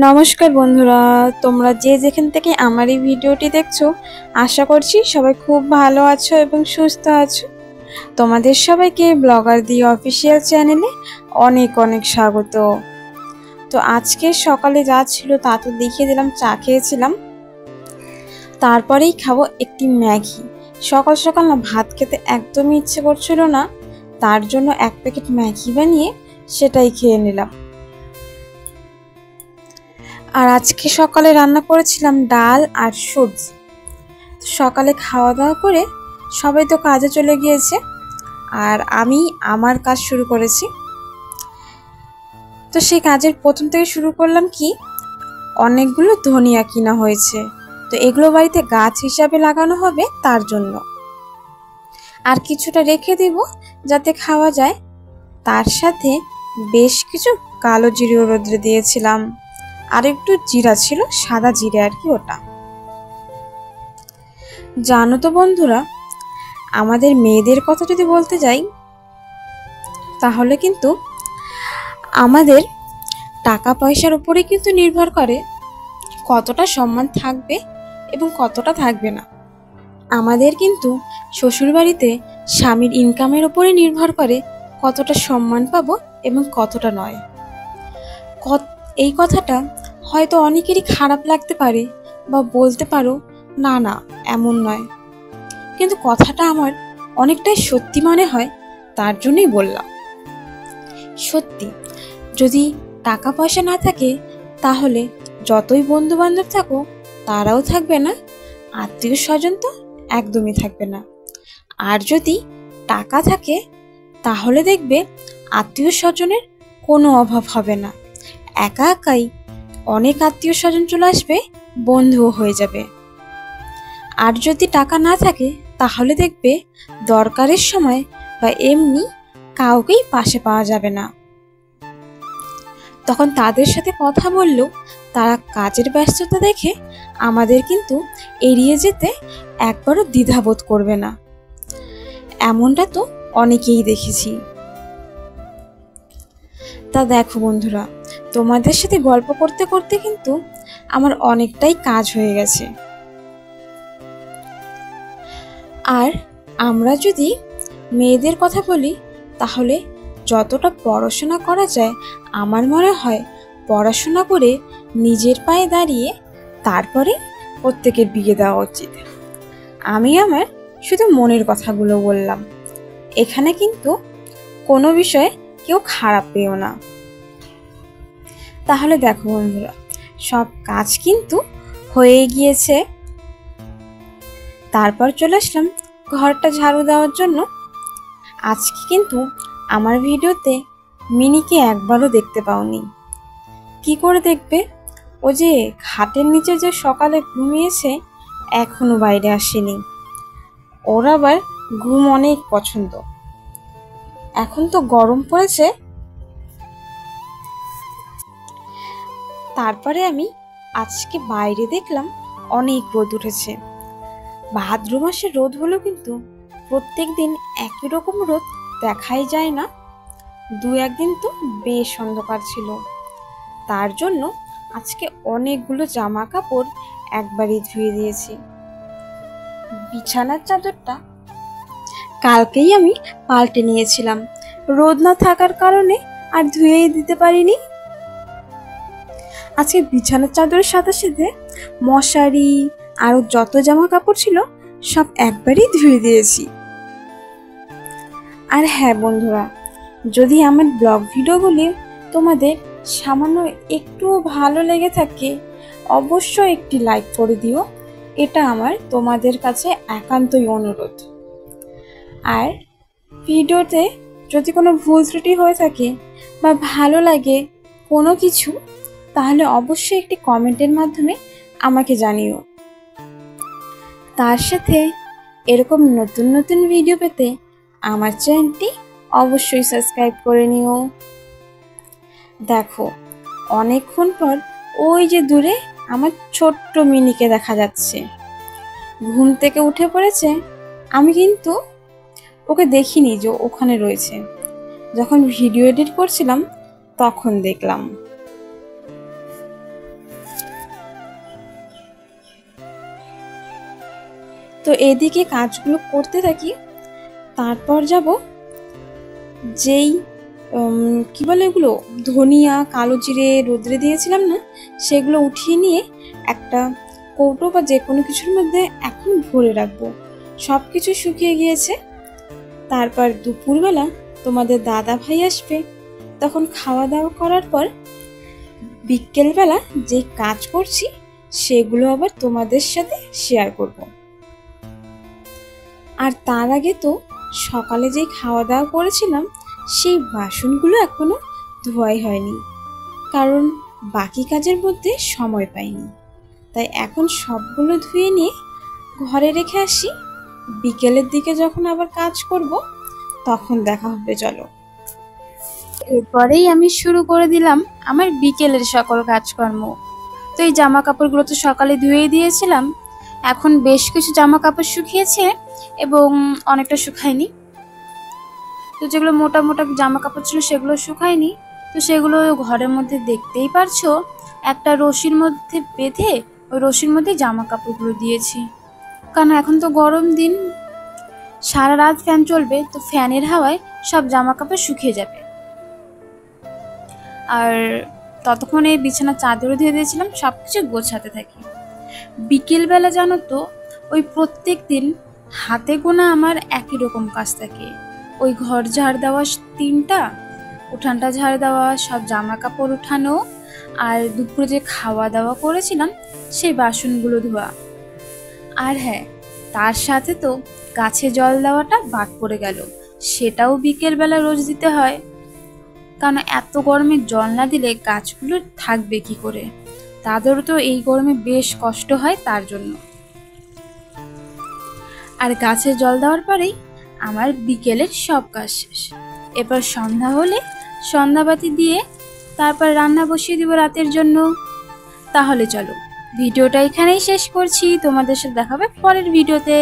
নমস্কার বন্ধুরা, তোমরা যে যেখান থেকে আমার এই ভিডিওটি দেখছো, আশা করছি সবাই খুব ভালো আছো এবং সুস্থ আছো। তোমাদের সবাইকে ব্লগার দি অফিসিয়াল চ্যানেলে অনেক অনেক স্বাগত। তো আজকে সকালে যা ছিল তা তো দেখিয়ে দিলাম, চা খেয়েছিলাম। তারপরেই খাবো একটি ম্যাগি। সকাল সকাল না ভাত খেতে একদমই ইচ্ছে করছিল না, তার জন্য এক প্যাকেট ম্যাগি বানিয়ে সেটাই খেয়ে নিলাম। আর আজকে সকালে রান্না করেছিলাম ডাল আর সবজি। সকালে খাওয়া দাওয়া করে সবাই তো কাজে চলে গিয়েছে, আর আমি আমার কাজ শুরু করেছি। তো সেই কাজের প্রথম থেকে শুরু করলাম কি, অনেকগুলো ধনিয়া কিনা হয়েছে, তো এগুলো বাড়িতে গাছ হিসাবে লাগানো হবে তার জন্য। আর কিছুটা রেখে দেব যাতে খাওয়া যায়। তার সাথে বেশ কিছু কালো জিরেও রোদ্রে দিয়েছিলাম, আর একটু জিরা ছিল, সাদা জিরে আর কি ওটা। জানো তো বন্ধুরা, আমাদের মেয়েদের কথা যদি বলতে যাই তাহলে কিন্তু আমাদের টাকা পয়সার উপরে কিন্তু নির্ভর করে কতটা সম্মান থাকবে এবং কতটা থাকবে না। আমাদের কিন্তু শ্বশুরবাড়িতে স্বামীর ইনকামের উপরে নির্ভর করে কতটা সম্মান পাবো এবং কতটা নয়। এই কথাটা হয়তো অনেকেরই খারাপ লাগতে পারে, বা বলতে পারো না না এমন নয়, কিন্তু কথাটা আমার অনেকটাই সত্যি মনে হয়, তার জন্যই বললাম। সত্যি, যদি টাকা পয়সা না থাকে তাহলে যতই বন্ধু বান্ধব থাকো তারাও থাকবে না, আত্মীয় স্বজন তো একদমই থাকবে না। আর যদি টাকা থাকে তাহলে দেখবে আত্মীয় স্বজনের কোনো অভাব হবে না, একা একাই অনেক আত্মীয় স্বজন চলে আসবে, বন্ধুও হয়ে যাবে। আর যদি টাকা না থাকে তাহলে দেখবে দরকারের সময় বা এমনি কাউকেই পাশে পাওয়া যাবে না। তখন তাদের সাথে কথা বললেও তারা কাজের ব্যস্ততা দেখে আমাদের কিন্তু এড়িয়ে যেতে একবারও দ্বিধাবোধ করবে না। এমনটা তো অনেকেই দেখেছি। তা দেখো বন্ধুরা, তোমাদের সাথে গল্প করতে করতে কিন্তু আমার অনেকটাই কাজ হয়ে গেছে। আর আমরা যদি মেয়েদের কথা বলি তাহলে যতটা পড়াশোনা করা যায়, আমার মনে হয় পড়াশোনা করে নিজের পায়ে দাঁড়িয়ে তারপরে প্রত্যেকের বিয়ে দেওয়া উচিত। আমি আমার শুধু মনের কথাগুলো বললাম, এখানে কিন্তু কোনো বিষয়ে কেউ খারাপ পেও না। তাহলে দেখো বন্ধুরা, সব কাজ কিন্তু হয়ে গিয়েছে। তারপর চলে আসলাম ঘরটা ঝাড়ু দেওয়ার জন্য। আজকে কিন্তু আমার ভিডিওতে মিনিকে একবারও দেখতে পাওনি। কি করে দেখবে? ও যে খাটের নিচে যে সকালে ঘুমিয়েছে, এখনো বাইরে আসেনি। ওর আবার ঘুম অনেক পছন্দ। এখন তো গরম পড়েছে। তারপরে আমি আজকে বাইরে দেখলাম অনেক রোদ উঠেছে। ভাদ্র মাসের রোদ হলো কিন্তু প্রত্যেক দিন একই রকম রোদ দেখাই যায় না, দু একদিন তো বেশ অন্ধকার ছিল। তার জন্য আজকে অনেকগুলো জামা কাপড় একবারই ধুয়ে দিয়েছি। বিছানার চাদরটা কালকেই আমি পাল্টে নিয়েছিলাম, রোদ না থাকার কারণে আর ধুয়েই দিতে পারিনি। আজকে বিছানার চাদরের সাথে সাথে মশারি আরো যত জামা কাপড় ছিল সব একবারই ধুয়ে দিয়েছি। আর হ্যাঁ বন্ধুরা, যদি আমার ব্লগ ভিডিওগুলি তোমাদের সামান্য একটু ভালো লেগে থাকে, অবশ্যই একটি লাইক করে দিও। এটা আমার তোমাদের কাছে একান্তই অনুরোধ। আর ভিডিওতে যদি কোনো ভুল ত্রুটি হয়ে থাকে বা ভালো লাগে কোনো কিছু, তাহলে অবশ্যই একটি কমেন্টের মাধ্যমে আমাকে জানিও। তার সাথে এরকম নতুন নতুন ভিডিও পেতে আমার চ্যানেলটি অবশ্যই সাবস্ক্রাইব করে নিও। দেখো, অনেকক্ষণ পর ওই যে দূরে আমার ছোট্ট মিনিকে দেখা যাচ্ছে, ঘুম থেকে উঠে পড়েছে। আমি কিন্তু ওকে দেখিনি যে ওখানে রয়েছে, যখন ভিডিও এডিট করছিলাম তখন দেখলাম। তো এদিকে কাজগুলো করতে থাকি। তারপর যাব যেই কি বলে এগুলো, ধনিয়া কালো জিরে রোদ্রে দিয়েছিলাম না, সেগুলো উঠিয়ে নিয়ে একটা কৌটো বা যে কোনো কিছুর মধ্যে এখন ভরে রাখবো। সব কিছু শুকিয়ে গিয়েছে। তারপর দুপুরবেলা তোমাদের দাদা ভাই আসবে, তখন খাওয়া দাওয়া করার পর বিকেলবেলা যে কাজ করছি সেগুলো আবার তোমাদের সাথে শেয়ার করব। আর তার আগে তো সকালে যেই খাওয়া দাওয়া করেছিলাম সেই বাসনগুলো এখনো ধোয়াই হয়নি, কারণ বাকি কাজের মধ্যে সময় পাইনি। তাই এখন সবগুলো ধুয়ে নিয়ে ঘরে রেখে আসি। বিকেলের দিকে যখন আবার কাজ করব তখন দেখা হবে। চলো, এরপরেই আমি শুরু করে দিলাম আমার বিকেলের সকল কাজকর্ম। তো এই জামা কাপড়গুলো তো সকালে ধুয়ে দিয়েছিলাম, এখন বেশ কিছু জামা কাপড় শুকিয়েছে এবং অনেকটা শুকায়নি। তো যেগুলো মোটা মোটা জামা কাপড় ছিল সেগুলো শুকায়নি। তো সেগুলো ঘরের মধ্যে দেখতেই পারছো, একটা রশির মধ্যে বেঁধে ওই রশির মধ্যে জামা কাপড়গুলো দিয়েছি, কারণ এখন তো গরম দিন, সারা রাত ফ্যান চলবে, তো ফ্যানের হাওয়ায় সব জামা কাপড় শুকিয়ে যাবে। আর ততক্ষণে বিছানার চাদরও দিয়ে দিয়েছিলাম, সব কিছু গোছাতে থাকি। বিকেলবেলা জানো তো, ওই প্রত্যেক দিন হাতে গোনা আমার একই রকম কাজ থাকে। ওই ঘর ঝাড় দেওয়া 3টা, উঠানটা ঝাড় দেওয়া, সব জামা কাপড় উঠানো, আর দুপুরে যে খাওয়া দাওয়া করেছিলাম সেই বাসনগুলো ধোয়া। আর হ্যাঁ, তার সাথে তো গাছে জল দেওয়াটা বাদ পড়ে গেল, সেটাও বিকেলবেলা রোজ দিতে হয়, কারণ এত গরমে জল না দিলে গাছগুলো থাকবে কি করে, তাদেরও তো এই গরমে বেশ কষ্ট হয় তার জন্য। আর গাছে জল দেওয়ার পরেই আমার বিকেলের সব কাজ শেষ। এবার সন্ধ্যা হলে সন্ধ্যাবাতি দিয়ে তারপর রান্না বসিয়ে দিব রাতের জন্য। তাহলে চলো, ভিডিওটা এখানেই শেষ করছি, তোমাদের সাথে দেখা হবে পরের ভিডিওতে।